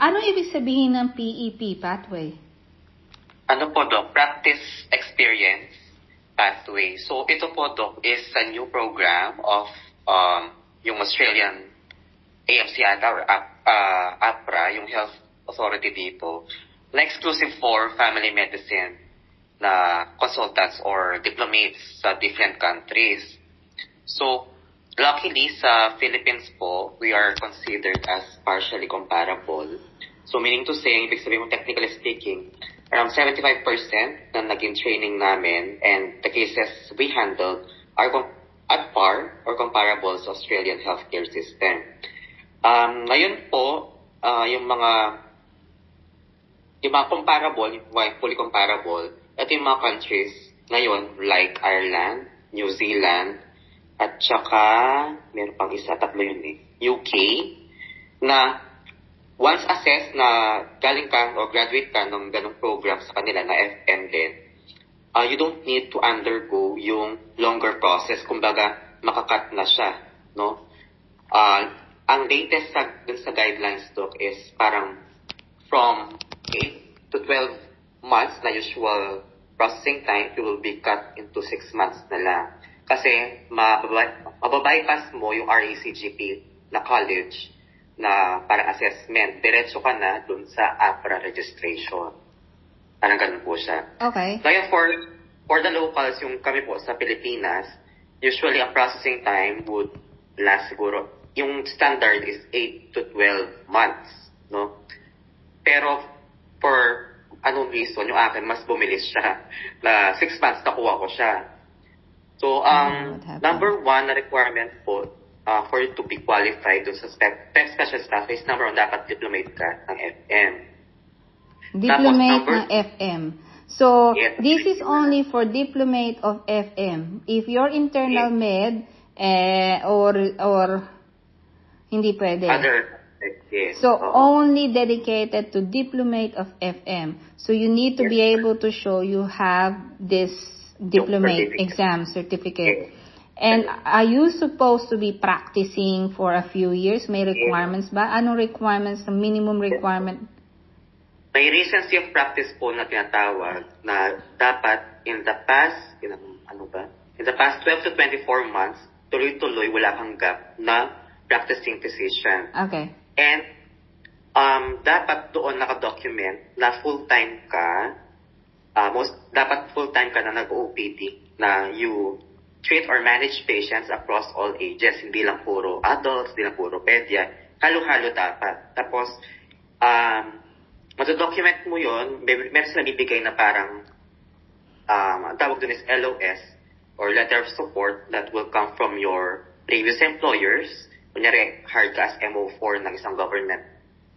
Ano ibig sabihin ng PEP pathway? Ano po, Doc? Practice Experience Pathway. So, ito po, Doc, is a new program of yung Australian AMC-ATA or APRA, yung health authority dito, na exclusive for family medicine na consultants or diplomates sa different countries. So, luckily sa Philippines po, we are considered as partially comparable. So, meaning to say, ibig sabihin mo, technically speaking, around 75% na naging training namin and the cases we handled are at par or comparable sa Australian healthcare system. Ngayon po, yung mga comparable, yung fully comparable, ito yung mga countries ngayon like Ireland, New Zealand, at saka, meron pang isa, tatlo yun UK, na once assessed na galing ka o graduate ka ng ganong program sa kanila na FM din, you don't need to undergo yung longer process. Kumbaga, makakat na siya, no? Ang latest dun sa guidelines, Doc, is parang from 8 to 12 months na usual processing time, it will be cut into 6 months na lang. Kasi mababypass mo yung RACGP na college na parang assessment. Diretso ka na dun sa APRA registration. Parang ganun po siya. Okay. Ngayon, for the locals, yung kami po sa Pilipinas, usually ang processing time would last siguro, yung standard is 8 to 12 months, no? Pero for anong reason, yung akin, mas bumilis siya. Na 6 months nakuha ko siya. So, number one na requirement po for you to be qualified dun sa special staff is number one, dapat diplomate ka ng FM. Diplomate Tapos, ng FM. So, yes, this is only for diplomate of FM. If you're internal med, or hindi pwede. Yes. So, only dedicated to diplomate of FM. So, you need to be able to show you have this diplomate exam certificate. And are you supposed to be practicing for a few years? May requirements ba? Anong requirements, the minimum requirement? May recency of practice po na tinatawag na dapat in the past 12 to 24 months, tuloy-tuloy, wala kang gap na practicing physician. Okay. And dapat doon naka-document na full-time ka, dapat full-time ka na nag-OPD, na you treat or manage patients across all ages, hindi lang puro adults, hindi lang puro pedia, halo-halo dapat. Tapos, mado-document mo yun, meron sila bibigay na parang, ang tawag dun is LOS, or letter of support, that will come from your previous employers. Kunyari, hired ka as MO4 ng isang government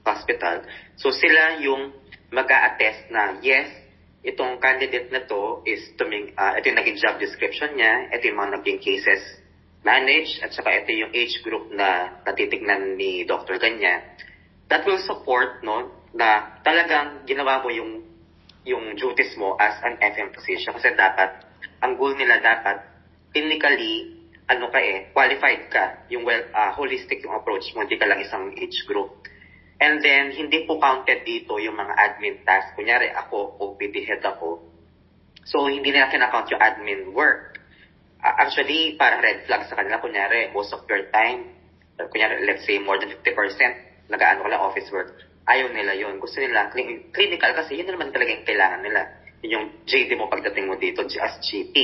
hospital. So, sila yung mag-a-attest na, yes, itong candidate na to is ito yung naging job description niya, ito yung mga naging cases managed, at saka ito yung age group na natitignan ni Dr. Ganyan. That will support, no, na talagang ginawa mo yung duties mo as an FM physician. Kasi dapat, ang goal nila dapat, clinically, qualified ka. Yung holistic yung approach mo, hindi ka lang isang age group. And then, hindi po counted dito yung mga admin tasks. Kunyari, ako, OPD head ako. So, hindi nila kinakount yung admin work. Actually, para red flag sa kanila, kunyari, most of your time, kunyari, let's say, more than 50%, nag-aano ka lang office work. Ayaw nila yun. Gusto nila, clinical kasi, yun naman talaga yung kailangan nila. Yun yung JD mo pagdating mo dito, as GP.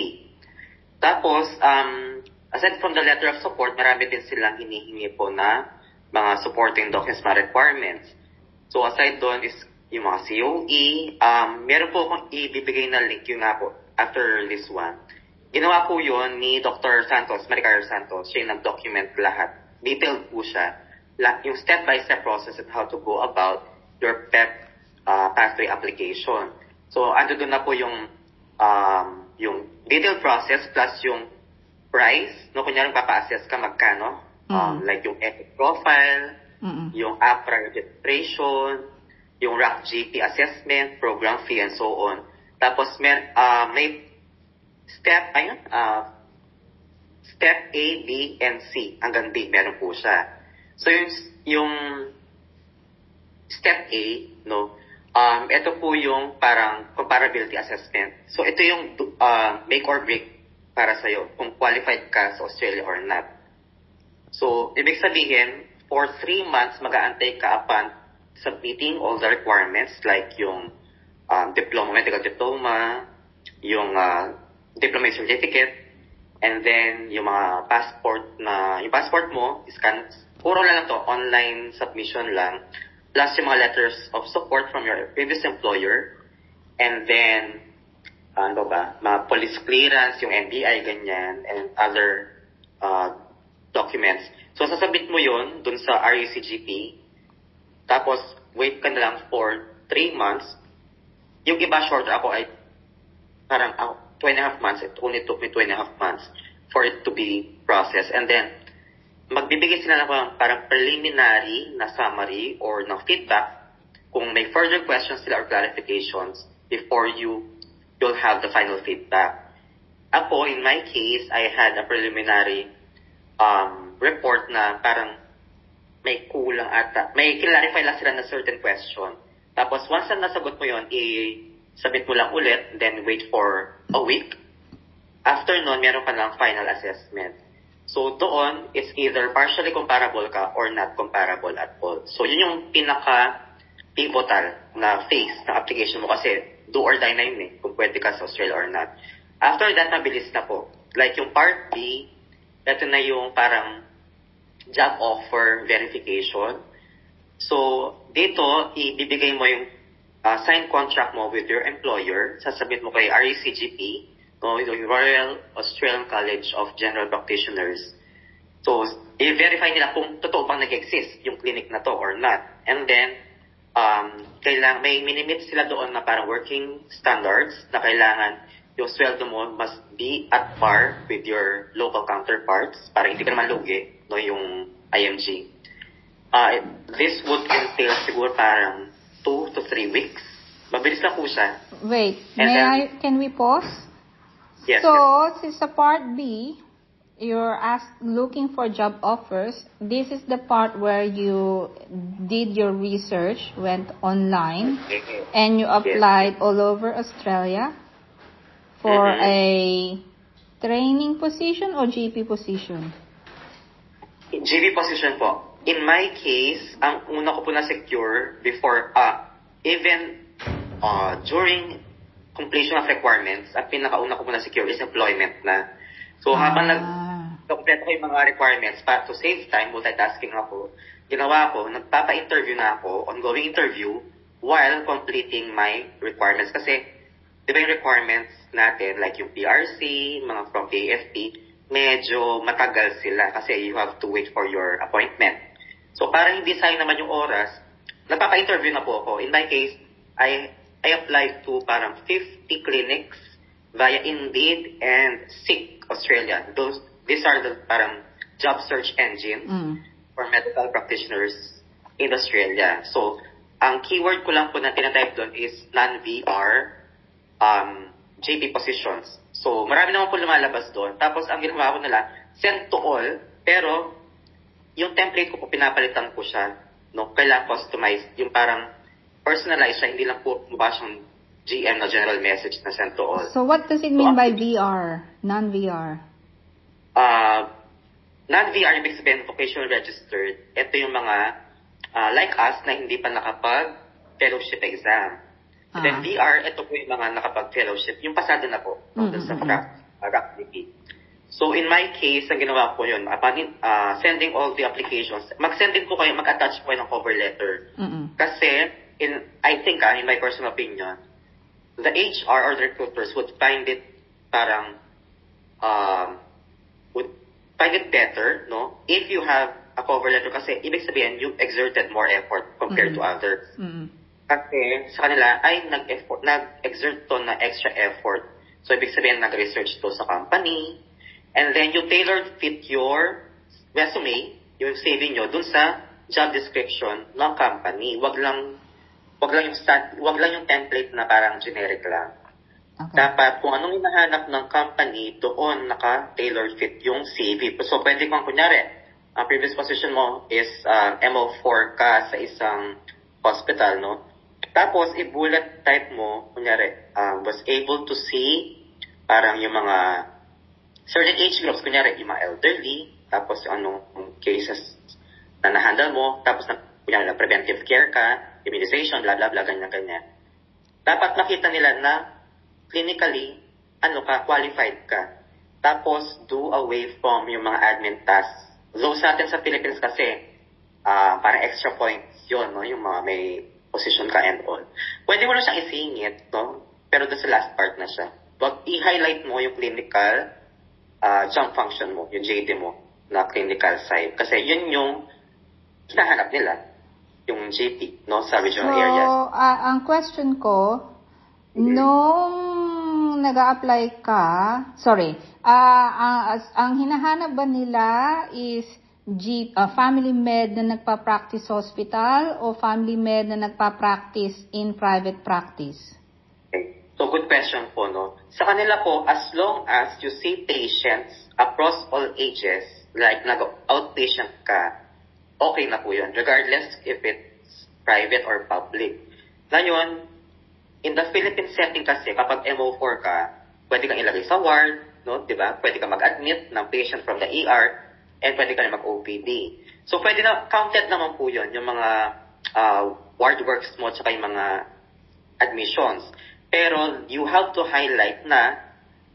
Tapos, aside from the letter of support, marami din silang hinihingi po na mga supporting documents, mga requirements. So, aside doon is yung mga COE. Meron po akong ibibigay na link yung nga po, after this one. Ginawa po yun ni Dr. Santos, Maricar Santos. Siya yung nag-document lahat. Detailed po siya. Yung step-by-step process and how to go about your PEP pathway application. So, ando doon na po yung detailed process plus yung price. No, kunyari papa-assess ka magkano. Like yung epic profile, yung APRA registration, yung RACGP assessment, program fee, and so on. Tapos may step A, B, and C. Hanggang D, meron po siya. So yung step A, no, ito po yung parang comparability assessment. So ito yung make or break para sa'yo, kung qualified ka sa Australia or not. So, ibig sabihin, for 3 months, mag-aantay ka upon submitting all the requirements like yung diploma, medical diploma, yung diploma certificate, and then yung mga yung passport mo, scan, puro lang to, online submission lang, plus yung mga letters of support from your previous employer, and then, mga police clearance, yung NBI, ganyan, and other documents. So, sasabit mo yun dun sa RUCGP, tapos, wait ka na lang for 3 months. Yung iba shorter, ako ay parang 2.5 months. It only took me 2.5 months for it to be processed. And then, magbibigay sila ng parang preliminary na summary or ng feedback kung may further questions sila or clarifications before you'll have the final feedback. Ako, in my case, I had a preliminary report na parang may kulang ata. May clarify lang sila na certain question. Tapos, once na nasagot mo yun, i-submit mo lang ulit, then wait for a week. After nun, meron ka ng final assessment. So, doon, it's either partially comparable ka or not comparable at all. So, yun yung pinaka-pivotal na phase ng application mo kasi do or die na yun kung pwede ka sa Australia or not. After that, mabilis na po. Like yung part B, ito na yung parang job offer verification. So, dito, ibibigay mo yung signed contract mo with your employer. Sasabit mo kay RACGP, yung Royal Australian College of General Practitioners. So, i-verify nila kung totoo bang nag-exist yung clinic na to or not. And then, may minimit sila doon na parang working standards na kailangan yung sweldo mo must be at par with your local counterparts para hindi ka naman lugi, yung IMG. This would entail siguro parang 2 to 3 weeks. Mabilis na po siya. Wait, And can we pause? Yes. So, since sa part B, you're looking for job offers, this is the part where you did your research, went online, and you applied all over Australia for a training position or GP position? GP position po. In my case, ang una ko po na-secure before, even during completion of requirements, ang pinakauna ko po na-secure is employment na. So, habang nag-complete ko yung mga requirements, para to save time, multitasking ako, ginawa ko, nagpapa-interview na ako, ongoing interview, while completing my requirements. Kasi, di ba yung requirements natin, like yung PRC, mga from AFP, medyo matagal sila kasi you have to wait for your appointment. So, para hindi sayang naman yung oras, nagpapa-interview na po ako. In my case, I applied to parang 50 clinics via Indeed and Seek Australia. These are the parang job search engines for medical practitioners in Australia. So, ang keyword ko lang po na tinatype doon is non-VR JP positions. So, marami naman po lumalabas doon. Tapos, ang ginawa ko nila, send to all, pero yung template ko po, pinapalitan ko siya. No? Kailangan customized. Yung parang personalized siya, hindi lang po mukha siyang GM na general message na send to all. So, what does it mean by VR, non-VR? Non-VR, ibig sabihin, vocational registered. Ito yung mga, like us, na hindi pa nakapag-fellowship exam. Then VR, ito po yung mga nakapag-fellowship. Yung pasado na po, sa RACDP. So, in my case, ang ginawa ko yun, sending all the applications, mag-send din po kayo, mag-attach po kayo ng cover letter. Kasi, I think, in my personal opinion, the HR or the recruiters would find it parang, would find it better, no? If you have a cover letter, kasi ibig sabihin, you exerted more effort compared to others. Kasi sa kanila ay nag-exert to na extra effort. So, ibig sabihin, nag-research to sa company, and then you tailored fit your resume, yung CV nyo, dun sa job description ng company. Wag lang yung template na parang generic lang. Okay. Dapat kung anong hinahanap ng company, doon naka-tailor fit yung CV. So, pwede kung kunyari, ang previous position mo is MO4 ka sa isang hospital, no? Tapos, i-bullet type mo, kunyari, was able to see parang yung mga certain age groups, kunyari, yung mga elderly, tapos yung anong cases na na-handle mo, tapos kunyari, preventive care ka, immunization, blah, blah, blah, ganyan. Dapat makita nila na clinically, qualified ka. Tapos, do away from yung mga admin tasks. Though sa atin sa Philippines kasi, parang extra points yun, no? Yung mga may position ka and all. Pwede mo na siyang isingit, no? Pero doon sa last part na siya. But i-highlight mo yung clinical jump function mo, yung JD mo, na clinical side. Kasi yun yung hinahanap nila, yung GP, no? Sa regional areas. So, ang question ko, nung nag-a-apply ka, ang hinahanap ba nila is family med na nagpa-practice hospital o family med na nagpa-practice in private practice? Okay. So, good question po, no? Sa kanila po, as long as you see patients across all ages, like nag-outpatient ka, okay na po yun, regardless if it's private or public. Ngayon, in the Philippine setting kasi, kapag MO4 ka, pwede kang ilagay sa ward, no? Diba? Pwede kang mag-admit ng patient from the ER, and pwede ka na mag-OPD. So, pwede na, counted naman po yun, yung mga ward works mo, tsaka yung mga admissions. Pero, you have to highlight na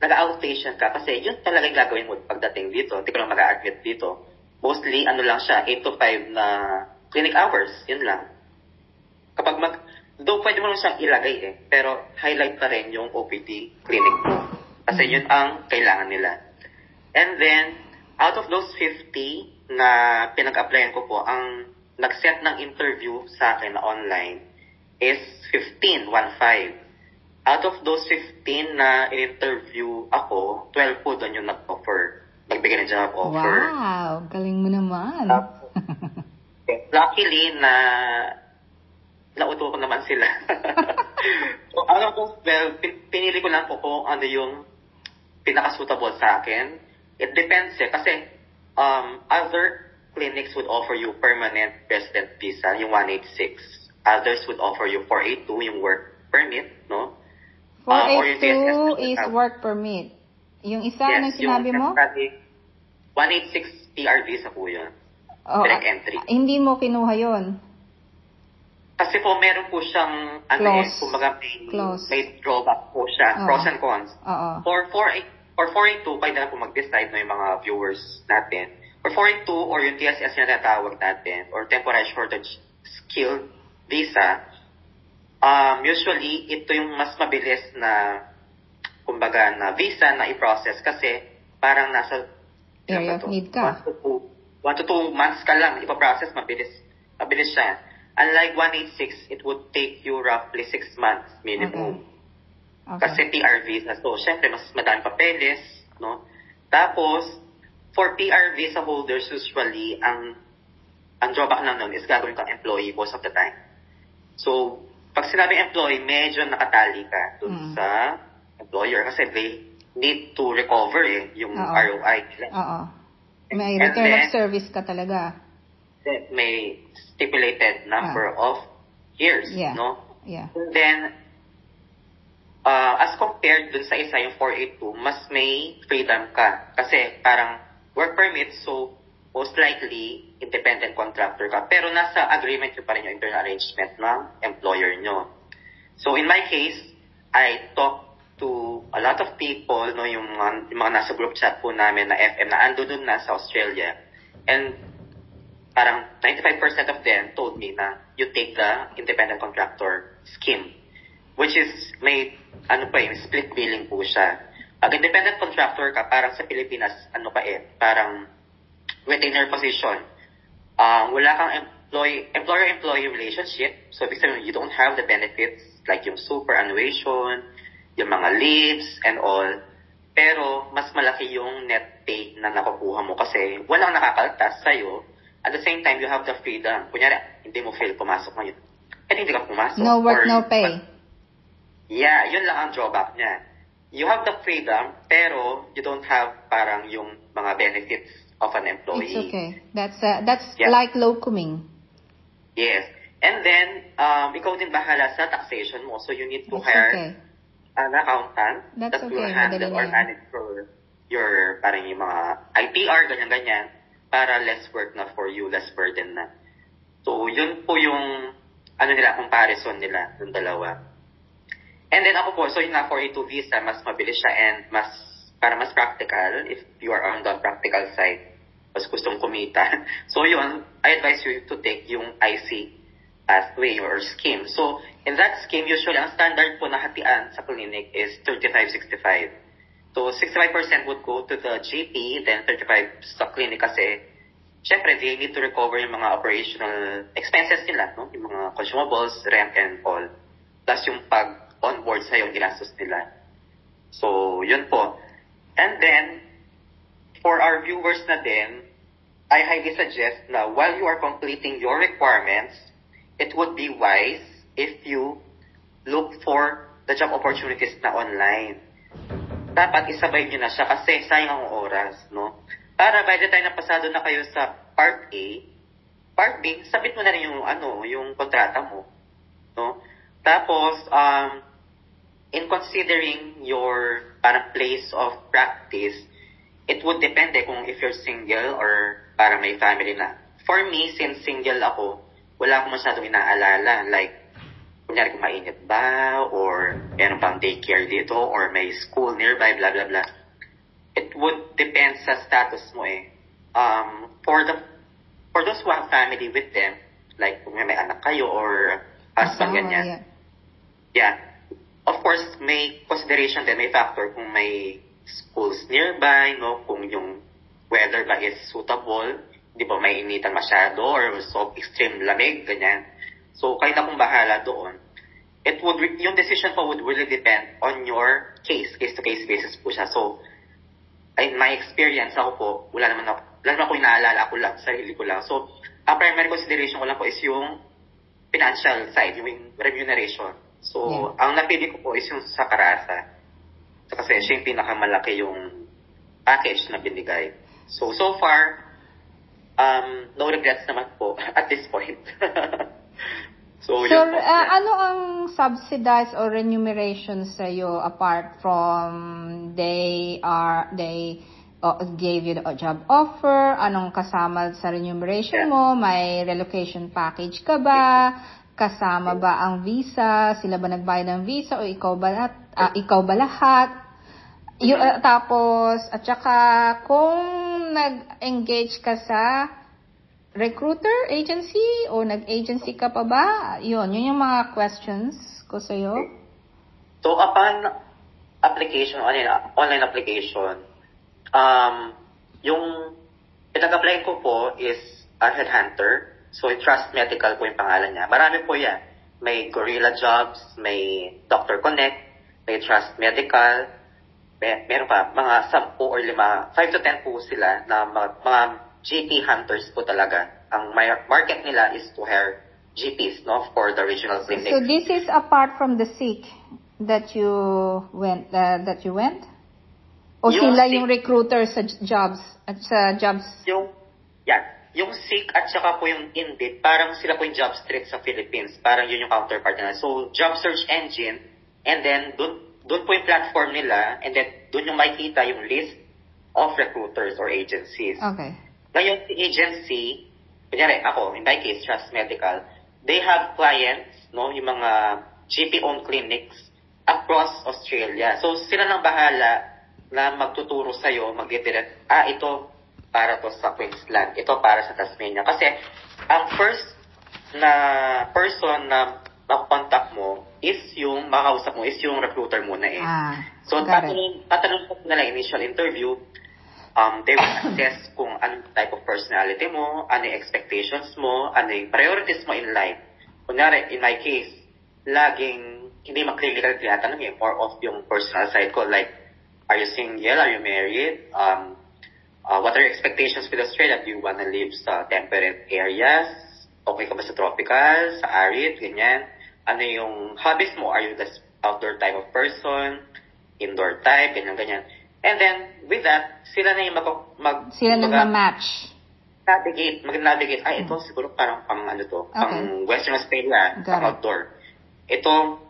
nag-outpatient ka, kasi yun talaga yung gagawin mo pagdating dito. Hindi ka lang mag-admit dito. Mostly, lang siya, 8 to 5 na clinic hours, yun lang. Kapag though pwede mo lang siyang ilagay pero highlight pa rin yung OPD clinic mo. Kasi yun ang kailangan nila. And then, out of those 50 na pinag-applyan ko po, ang nag-set ng interview sa akin na online is 15. Out of those 15 na in-interview ako, 12 po doon yung nag-offer. Nagbigay ng job offer. Wow! Galing mo naman. Luckily na nauto ko naman sila. So, out of those 12, pinili ko lang po kung ano yung pinaka-suitable sa akin. It depends kasi other clinics would offer you permanent resident visa, yung 186. Others would offer you 482, yung work permit, no? 482 is work permit. Yung isa na sinabi mo? 186 PR visa po yun. Direct entry. Hindi mo kinuha yun? Kasi po meron po siyang kumbaga may drawback po siya, pros and cons. For 482, pwede na po mag-decide yung mga viewers natin. For 482 or yung TSS na natawag natin, or temporary shortage skill visa, usually ito yung mas mabilis na kumbaga na visa na i-process kasi parang nasa area of need ka. 1 to 2 months ka lang ipaprocess, mabilis siya. Unlike 186, it would take you roughly 6 months minimum. Okay. Kasi PR visa. So, syempre, mas madaming papeles, no? Tapos, for PR visa holders, usually, ang drawback lang nun is gagawin kang employee most of the time. So, pag sinabing employee, medyo nakatali ka dun sa employer kasi they need to recover yung ROI nila. May return of service ka talaga. May stipulated number of years, no? Yeah. And then, as compared dun sa isa, yung 482, mas may freedom ka. Kasi parang work permit, so most likely, independent contractor ka. Pero nasa agreement nyo pa rin yung internal arrangement ng employer nyo. So in my case, I talked to a lot of people, no, yung mga nasa group chat po namin na FM na ando dun na sa Australia. And parang 95% of them told me na you take the independent contractor scheme, which is may split billing po siya. Pag independent contractor ka, parang sa Pilipinas, parang retainer position. Wala kang employer-employee relationship. So, ibig sabihin, you don't have the benefits like yung superannuation, yung mga leaves and all. Pero, mas malaki yung net pay na nakukuha mo kasi walang nakakaltas sa'yo. At the same time, you have the freedom. Kunyari, hindi mo feel pumasok ngayon. Eh, hindi ka pumasok. No work, no pay. Yeah, yun lang ang drawback niya. You have the freedom, pero you don't have parang yung mga benefits of an employee. It's okay. That's like locuming. Yes. And then, ikaw din bahala sa taxation mo. So, you need to That's hire okay. an accountant That's that okay. will handle Madali or na yan. manage your parang yung mga ITR, ganyan-ganyan, para less work na for you, less burden na. So, yun po yung comparison nila, yung dalawa. And then ako po, so yung na 482 visa, mas mabilis siya and mas practical if you are on the practical side. Mas gustong kumita. So yun, I advise you to take yung IC pathway or scheme. So, in that scheme, usually, ang standard po na hatian sa clinic is 35-65. So, 65% would go to the GP, then 35% sa clinic kasi, syempre, they need to recover yung mga operational expenses nila, no? Yung mga consumables, rent, and all. Plus yung pag-onboard sa yung ginastos nila. So, yun po. And then, for our viewers na din, I highly suggest na while you are completing your requirements, it would be wise if you look for the job opportunities na online. Dapat isabay nyo na siya kasi sayang ang oras, no? Para by the time na pasado na kayo sa Part A, Part B, submit mo na rin yung kontrata mo, no? Tapos, in considering your parang place of practice, it would depend kung if you're single or para may family na. For me, since single ako, wala akong masyadong inaalala. Like, kunyari kung mainit ba, or meron bang daycare dito, or may school nearby, blah, blah, blah. It would depend sa status mo eh. For those who have family with them, like kung may anak kayo or husband, ganyan. Yeah. Of course, may consideration din, may factor kung may schools nearby, no? Kung yung weather ba is suitable, di ba may initan masyado or so extreme lamig, ganyan. So, kayo na kung bahala doon. Yung decision po would really depend on your case-to-case basis po siya. So, in my experience, ako po, wala naman ako inaalala, ako lang, sarili ko lang. So, ang primary consideration ko lang po is yung financial side, yung remuneration. So, ang napili ko po is yung sa Karasa. Kasi siya yung pinakamalaki yung package na binigay. So far, no regrets naman po at this point. So ano ang subsidized or remuneration sa iyo apart from they gave you the job offer? Anong kasama sa remuneration mo? May relocation package ka ba? Kasama ba ang visa? Sila ba nagbayad ng visa o ikaw ba lahat? Tapos, at saka, kung nag-engage ka sa recruiter agency o nag-agency ka pa ba? Yun yung mga questions ko sa'yo. So, upon application, online application, yung pinag-apply ko po is a headhunter. So, Trust Medical po yung pangalan niya. Marami po yan. May Gorilla Jobs, may Dr. Connect, may Trust Medical, meron pa, mga 10 or 5 to 10 po sila na mga GP hunters po talaga. Ang market nila is to hire GPs, no, for the regional clinics. So this is apart from the SEEK that you went? O sila yung recruiter sa jobs? Yung SEEK at saka po yung Indeed, parang sila po yung job street sa Philippines. Parang yun yung counterpart nila. So, job search engine, and then doon po yung platform nila, and then doon yung makikita yung list of recruiters or agencies. Okay. Ngayon, si agency, kunyari ako, in my case, Trust Medical, they have clients, no, yung mga GP-owned clinics across Australia. So, sila nang bahala na magtuturo sa'yo, mag-direct, ito para to sa Queensland, ito para sa Tasmania. Kasi, ang first na person na makakontak mo is yung makausap mo is yung recruiter muna eh. So tatanong ko nila initial interview, they will assess kung anong type of personality mo, ano yung expectations mo, ano yung priorities mo in life. Kunyari, in my case, laging hindi mag-clinical tinatanong eh, more of yung personal side ko, like, are you single, are you married, what are your expectations with Australia? Do you wanna live sa temperate areas? Okay ka ba sa tropical, sa arid, ganyan? Ano yung hobbies mo? Are you the outdoor type of person? Indoor type? Ganyan. And then, with that, sila na yung sila nag-match. mag-navigate. Ito siguro parang pang ano to, pang Western Australia, pang outdoor. Ito,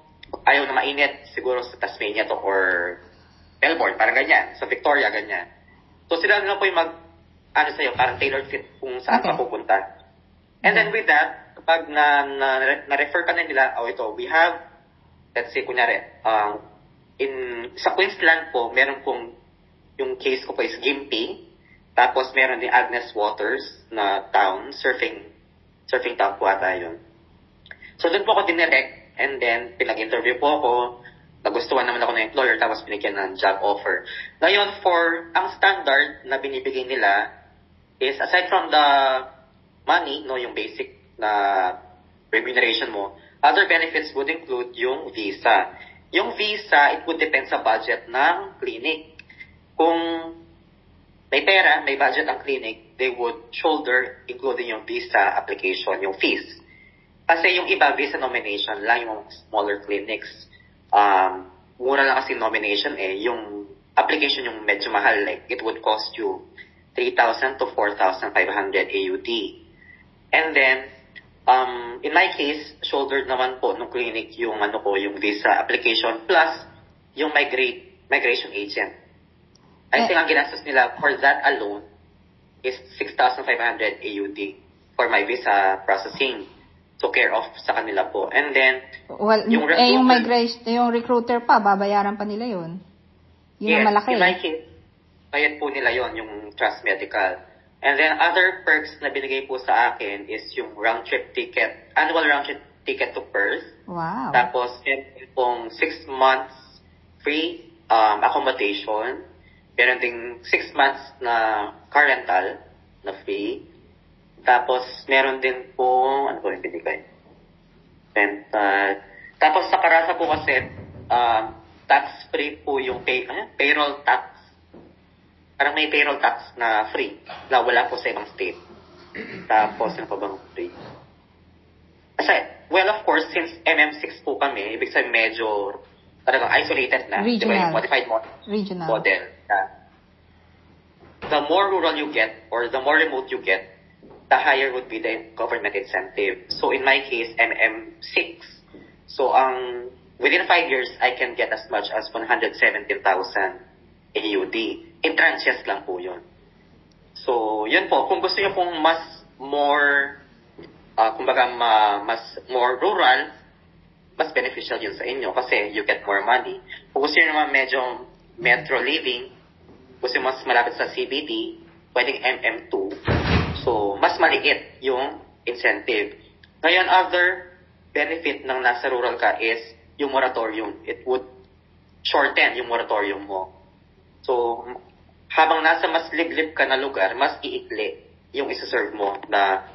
ayaw na mainit, siguro sa Tasmania to or Melbourne, parang ganyan. Sa Victoria, ganyan. So sila na po yung sa'yo, parang tailored fit kung saan ka pupunta. And then with that, kapag na-refer ka na nila, we have, let's say, kunyari, sa Queensland po, meron pong, yung case ko po is Gympie, tapos meron din Agnes Waters na town, surfing town po ata yun. So doon po ako dinirect, and then pinag-interview po ako, nagustuhan naman ako ng employer, tapos binigyan ng job offer. Ngayon, ang standard na binibigay nila is, aside from the money, yung basic na remuneration mo, other benefits would include yung visa. Yung visa, it would depend sa budget ng clinic. Kung may pera, may budget ang clinic, they would shoulder including yung visa application, yung fees. Kasi yung iba, visa nomination lang, yung smaller clinics. Mura lang kasi nomination yung application yung medyo mahal. Like, it would cost you 3,000 to 4,500 AUD. And then, in my case, shouldered naman po ng clinic yung yung visa application plus yung migration agent. I think ang ginastos nila for that alone is 6,500 AUD for my visa processing. So, care of sa kanila po. And then, yung recruiter pa, babayaran pa nila yun. Yun ang malaki. In my case, bayad po nila yon yung Trust Medical. And then, other perks na binigay po sa akin is yung annual round trip ticket to Perth. Wow. Tapos, meron pong 6 months free accommodation. Meron ding 6 months na car rental na free. Tapos, meron din po, ano po yung binigay? Tapos, sa Karasa po kasi, tax-free po yung payroll tax. Parang may payroll tax na free, na wala po sa ibang state. Tapos, ano pa bang free? Kasi, well, of course, since MM6 po kami, ibig sabihin medyo talagang isolated na. Regional. Diba, yung modified model. The more rural you get, or the more remote you get, the higher would be the government incentive. So in my case, MM6. So within 5 years, I can get as much as 117,000 AUD. In tranches lang po yun. So yun po, kung gusto niyo pong mas more rural, mas beneficial yun sa inyo kasi you get more money. Kung gusto niyo naman medyo metro living, gusto mas malapit sa CBD, pwedeng MM2. So, mas maliit yung incentive. Ngayon, other benefit ng nasa rural ka is yung moratorium. It would shorten yung moratorium mo. So, habang nasa mas liblib ka na lugar, mas iikli yung isa-serve mo na